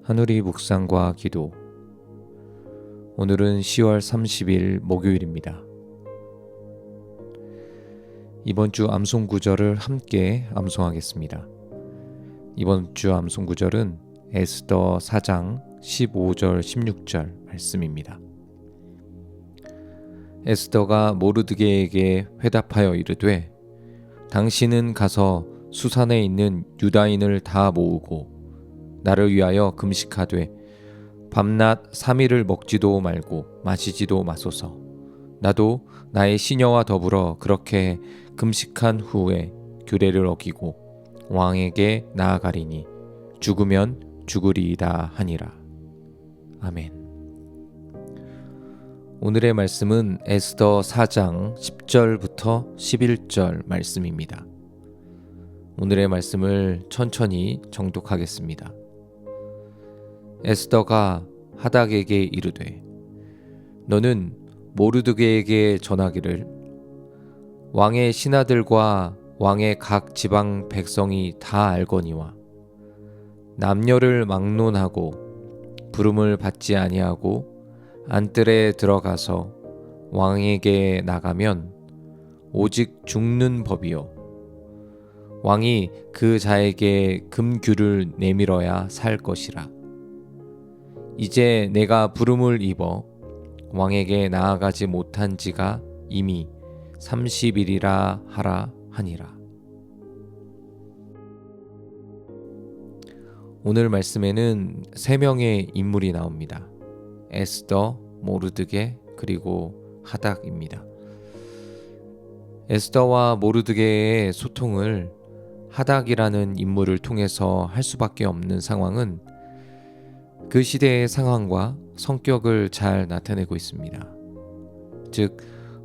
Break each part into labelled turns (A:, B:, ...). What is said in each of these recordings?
A: 하누리 묵상과 기도. 오늘은 10월 30일 목요일입니다. 이번 주 암송 구절을 함께 암송하겠습니다. 이번 주 암송 구절은 에스더 4장 15절 16절 말씀입니다. 에스더가 모르드게에게 회답하여 이르되 당신은 가서 수산에 있는 유다인을 다 모으고 나를 위하여 금식하되 밤낮 3일을 먹지도 말고 마시지도 마소서. 나도 나의 시녀와 더불어 그렇게 금식한 후에 규례를 어기고 왕에게 나아가리니 죽으면 죽으리이다 하니라. 아멘. 오늘의 말씀은 에스더 4장 10절부터 11절 말씀입니다. 오늘의 말씀을 천천히 정독하겠습니다. 에스더가 하닥에게 이르되 너는 모르드게에게 전하기를 왕의 신하들과 왕의 각 지방 백성이 다 알거니와 남녀를 막론하고 부름을 받지 아니하고 안뜰에 들어가서 왕에게 나가면 오직 죽는 법이요 왕이 그 자에게 금규를 내밀어야 살 것이라. 이제 내가 부름을 입어 왕에게 나아가지 못한 지가 이미 30일이라 하라 하니라. 오늘 말씀에는 3명의 인물이 나옵니다. 에스더, 모르드게, 그리고 하닥입니다. 에스더와 모르드게의 소통을 하닥이라는 인물을 통해서 할 수밖에 없는 상황은 그 시대의 상황과 성격을 잘 나타내고 있습니다. 즉,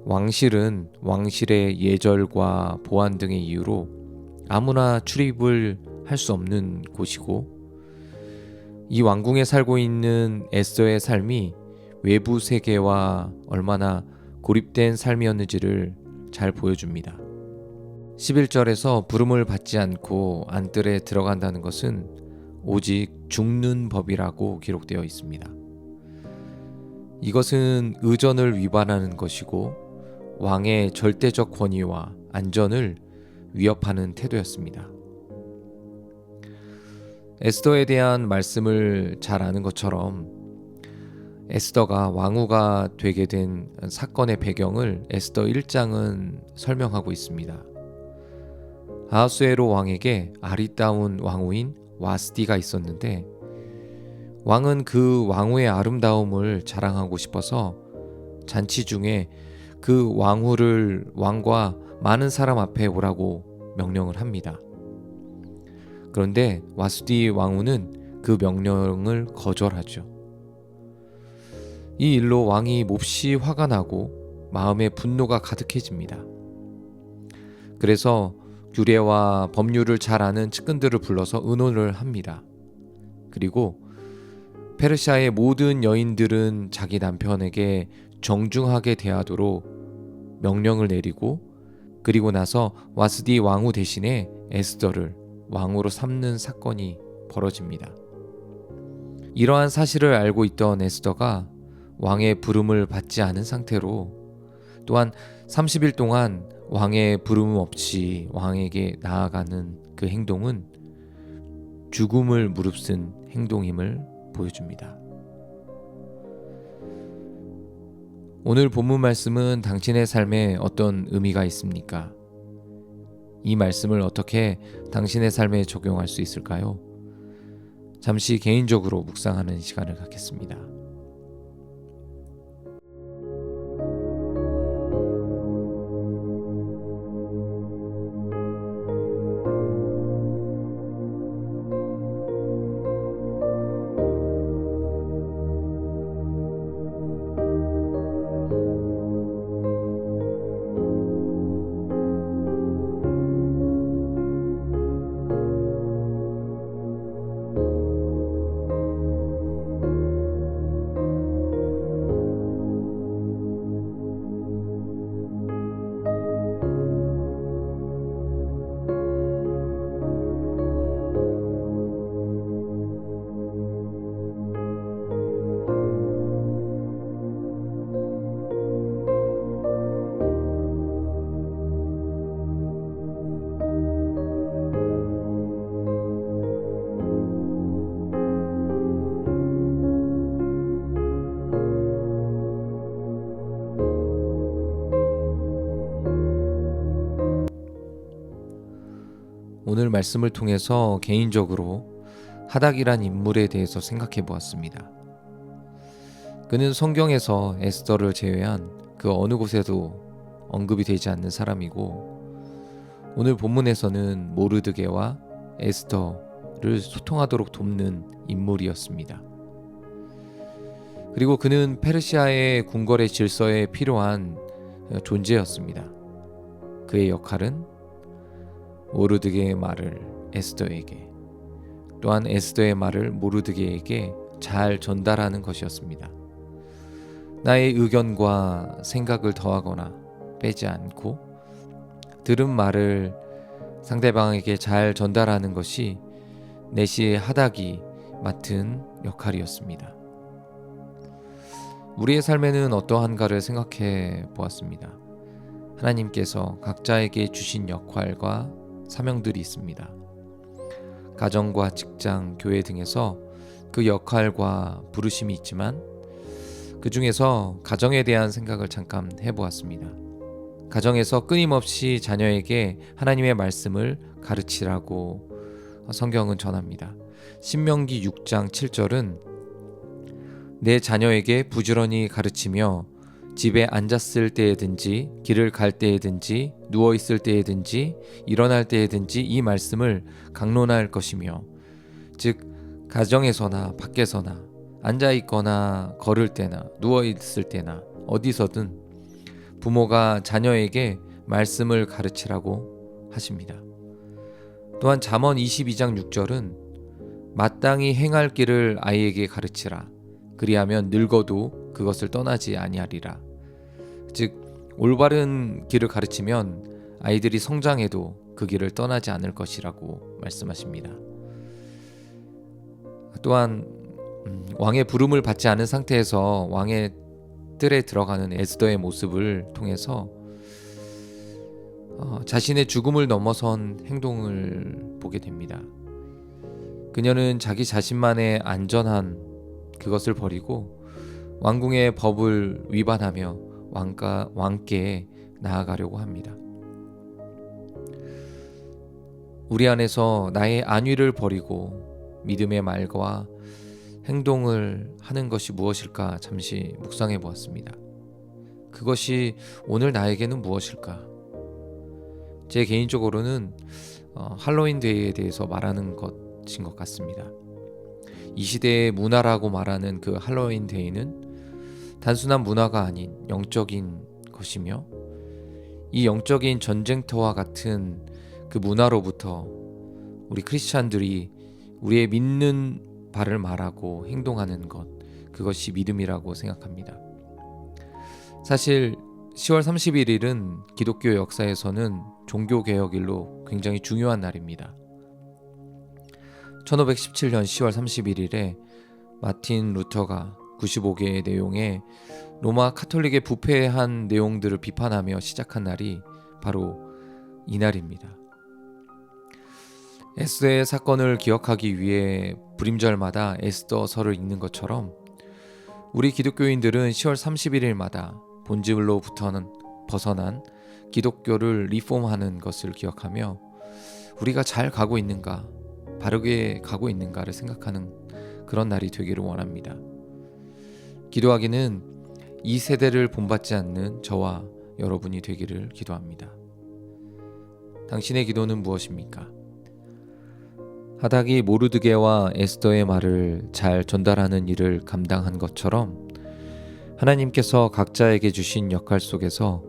A: 왕실은 왕실의 예절과 보안 등의 이유로 아무나 출입을 할 수 없는 곳이고 이 왕궁에 살고 있는 에스더의 삶이 외부 세계와 얼마나 고립된 삶이었는지를 잘 보여줍니다. 11절에서 부름을 받지 않고 안뜰에 들어간다는 것은 오직 죽는 법이라고 기록되어 있습니다. 이것은 의전을 위반하는 것이고 왕의 절대적 권위와 안전을 위협하는 태도였습니다. 에스더에 대한 말씀을 잘 아는 것처럼 에스더가 왕후가 되게 된 사건의 배경을 에스더 1장은 설명하고 있습니다. 아하수에로 왕에게 아리따운 왕후인 와스디가 있었는데 왕은 그 왕후의 아름다움을 자랑하고 싶어서 잔치 중에 그 왕후를 왕과 많은 사람 앞에 오라고 명령을 합니다. 그런데 와스디 왕후는 그 명령을 거절하죠. 이 일로 왕이 몹시 화가 나고 마음에 분노가 가득해집니다. 그래서 규례와 법률을 잘 아는 측근들을 불러서 의논을 합니다. 그리고 페르시아의 모든 여인들은 자기 남편에게 정중하게 대하도록 명령을 내리고 그리고 나서 와스디 왕후 대신에 에스더를 왕후로 삼는 사건이 벌어집니다. 이러한 사실을 알고 있던 에스더가 왕의 부름을 받지 않은 상태로 또한 30일 동안 왕의 부름 없이 왕에게 나아가는 그 행동은 죽음을 무릅쓴 행동임을 보여줍니다. 오늘 본문 말씀은 당신의 삶에 어떤 의미가 있습니까? 이 말씀을 어떻게 당신의 삶에 적용할 수 있을까요? 잠시 개인적으로 묵상하는 시간을 갖겠습니다. 오늘 말씀을 통해서 개인적으로 하닥이란 인물에 대해서 생각해 보았습니다. 그는 성경에서 에스더를 제외한 그 어느 곳에도 언급이 되지 않는 사람이고, 오늘 본문에서는 모르드게와 에스더를 소통하도록 돕는 인물이었습니다. 그리고 그는 페르시아의 궁궐의 질서에 필요한 존재였습니다. 그의 역할은 모르드게의 말을 에스더에게, 또한 에스더의 말을 모르드게에게 잘 전달하는 것이었습니다. 나의 의견과 생각을 더하거나 빼지 않고 들은 말을 상대방에게 잘 전달하는 것이 내시의 하닥이 맡은 역할이었습니다. 우리의 삶에는 어떠한가를 생각해 보았습니다. 하나님께서 각자에게 주신 역할과 사명들이 있습니다. 가정과 직장, 교회 등에서 그 역할과 부르심이 있지만 그 중에서 가정에 대한 생각을 잠깐 해보았습니다. 가정에서 끊임없이 자녀에게 하나님의 말씀을 가르치라고 성경은 전합니다. 신명기 6장 7절은 내 자녀에게 부지런히 가르치며 집에 앉았을 때에든지 길을 갈 때에든지 누워있을 때에든지 일어날 때에든지 이 말씀을 강론할 것이며, 즉 가정에서나 밖에서나 앉아있거나 걸을 때나 누워있을 때나 어디서든 부모가 자녀에게 말씀을 가르치라고 하십니다. 또한 잠언 22장 6절은 마땅히 행할 길을 아이에게 가르치라. 그리하면 늙어도 그것을 떠나지 아니하리라. 즉 올바른 길을 가르치면 아이들이 성장해도 그 길을 떠나지 않을 것이라고 말씀하십니다. 또한 왕의 부름을 받지 않은 상태에서 왕의 뜰에 들어가는 에스더의 모습을 통해서 자신의 죽음을 넘어선 행동을 보게 됩니다. 그녀는 자기 자신만의 안전한 그것을 버리고 왕궁의 법을 위반하며 왕께 나아가려고 합니다. 우리 안에서 나의 안위를 버리고 믿음의 말과 행동을 하는 것이 무엇일까 잠시 묵상해 보았습니다. 그것이 오늘 나에게는 무엇일까? 제 개인적으로는 할로윈 데이에 대해서 말하는 것인 것 같습니다. 이 시대의 문화라고 말하는 그 할로윈 데이는 단순한 문화가 아닌 영적인 것이며, 이 영적인 전쟁터와 같은 그 문화로부터 우리 크리스찬들이 우리의 믿는 바를 말하고 행동하는 것, 그것이 믿음이라고 생각합니다. 사실 10월 31일은 기독교 역사에서는 종교개혁일로 굉장히 중요한 날입니다. 1517년 10월 31일에 마틴 루터가 95개의 내용의 로마 카톨릭의 부패한 내용들을 비판하며 시작한 날이 바로 이 날입니다. 에스더의 사건을 기억하기 위해 불임절마다 에스더서를 읽는 것처럼 우리 기독교인들은 10월 31일마다 본질로부터는 벗어난 기독교를 리폼하는 것을 기억하며 우리가 잘 가고 있는가, 바르게 가고 있는가를 생각하는 그런 날이 되기를 원합니다. 기도하기는 이 세대를 본받지 않는 저와 여러분이 되기를 기도합니다. 당신의 기도는 무엇입니까? 하닥이 모르드게와 에스더의 말을 잘 전달하는 일을 감당한 것처럼 하나님께서 각자에게 주신 역할 속에서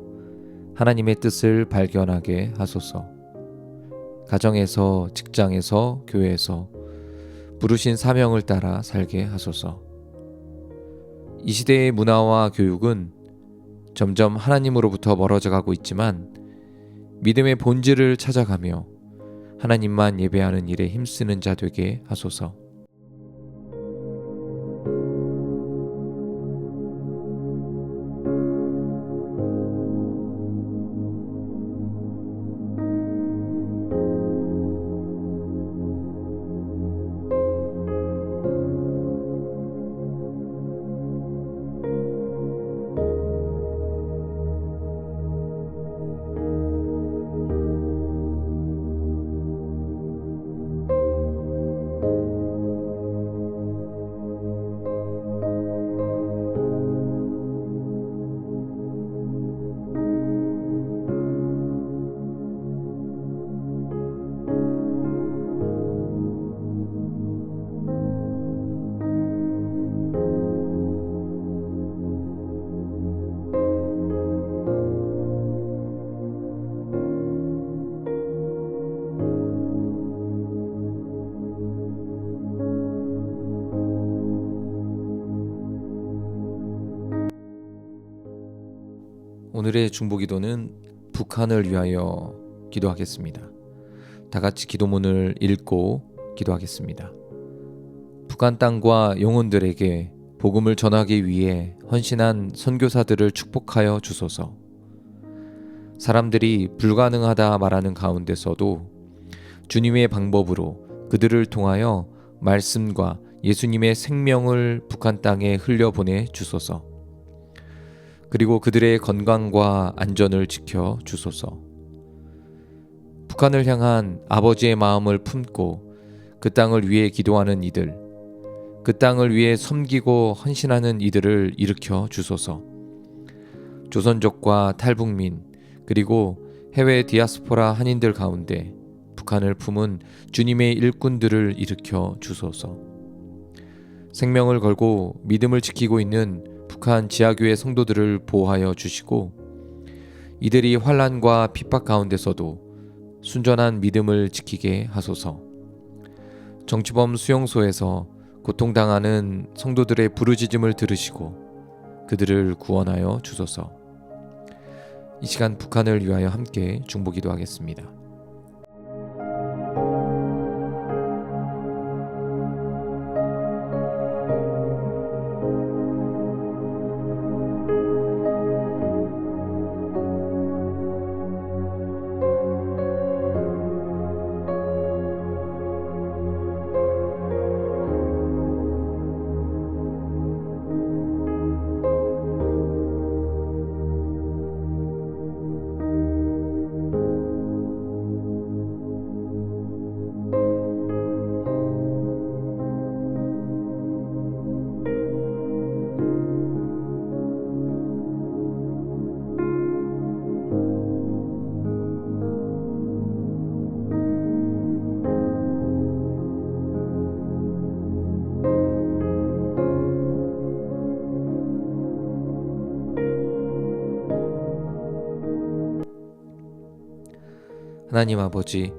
A: 하나님의 뜻을 발견하게 하소서. 가정에서, 직장에서, 교회에서 부르신 사명을 따라 살게 하소서. 이 시대의 문화와 교육은 점점 하나님으로부터 멀어져 가고 있지만 믿음의 본질을 찾아가며 하나님만 예배하는 일에 힘쓰는 자 되게 하소서. 오늘의 중보기도는 북한을 위하여 기도하겠습니다. 다 같이 기도문을 읽고 기도하겠습니다. 북한 땅과 영혼들에게 복음을 전하기 위해 헌신한 선교사들을 축복하여 주소서. 사람들이 불가능하다 말하는 가운데서도 주님의 방법으로 그들을 통하여 말씀과 예수님의 생명을 북한 땅에 흘려보내 주소서. 그리고 그들의 건강과 안전을 지켜 주소서. 북한을 향한 아버지의 마음을 품고 그 땅을 위해 기도하는 이들, 그 땅을 위해 섬기고 헌신하는 이들을 일으켜 주소서. 조선족과 탈북민 그리고 해외 디아스포라 한인들 가운데 북한을 품은 주님의 일꾼들을 일으켜 주소서. 생명을 걸고 믿음을 지키고 있는 북한 지하교회 성도들을 보호하여 주시고 이들이 환난과 핍박 가운데서도 순전한 믿음을 지키게 하소서. 정치범 수용소에서 고통당하는 성도들의 부르짖음을 들으시고 그들을 구원하여 주소서. 이 시간 북한을 위하여 함께 중보기도 하겠습니다. 하나님 아버지,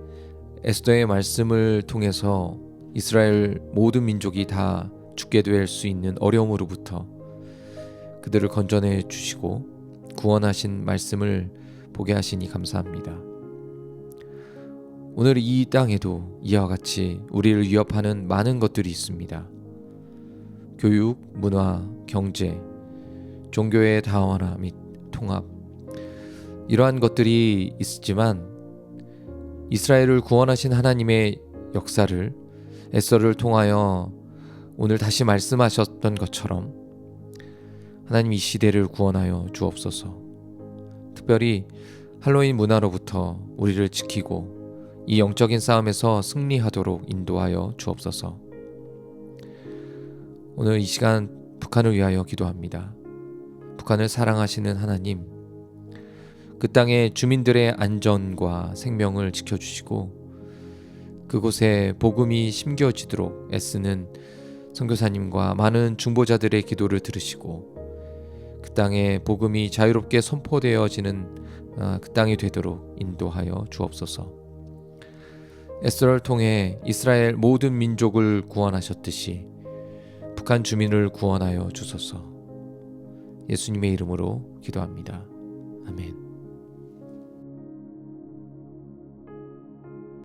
A: 에스더의 말씀을 통해서 이스라엘 모든 민족이 다 죽게 될 수 있는 어려움으로부터 그들을 건져내 주시고 구원하신 말씀을 보게 하시니 감사합니다. 오늘 이 땅에도 이와 같이 우리를 위협하는 많은 것들이 있습니다. 교육, 문화, 경제, 종교의 다원화 및 통합, 이러한 것들이 있지만 이스라엘을 구원하신 하나님의 역사를 에스더를 통하여 오늘 다시 말씀하셨던 것처럼 하나님 이 시대를 구원하여 주옵소서. 특별히 할로윈 문화로부터 우리를 지키고 이 영적인 싸움에서 승리하도록 인도하여 주옵소서. 오늘 이 시간 북한을 위하여 기도합니다. 북한을 사랑하시는 하나님, 그 땅의 주민들의 안전과 생명을 지켜주시고 그곳에 복음이 심겨지도록 애쓰는 선교사님과 많은 중보자들의 기도를 들으시고 그 땅에 복음이 자유롭게 선포되어지는 그 땅이 되도록 인도하여 주옵소서. 에스더를 통해 이스라엘 모든 민족을 구원하셨듯이 북한 주민을 구원하여 주소서. 예수님의 이름으로 기도합니다.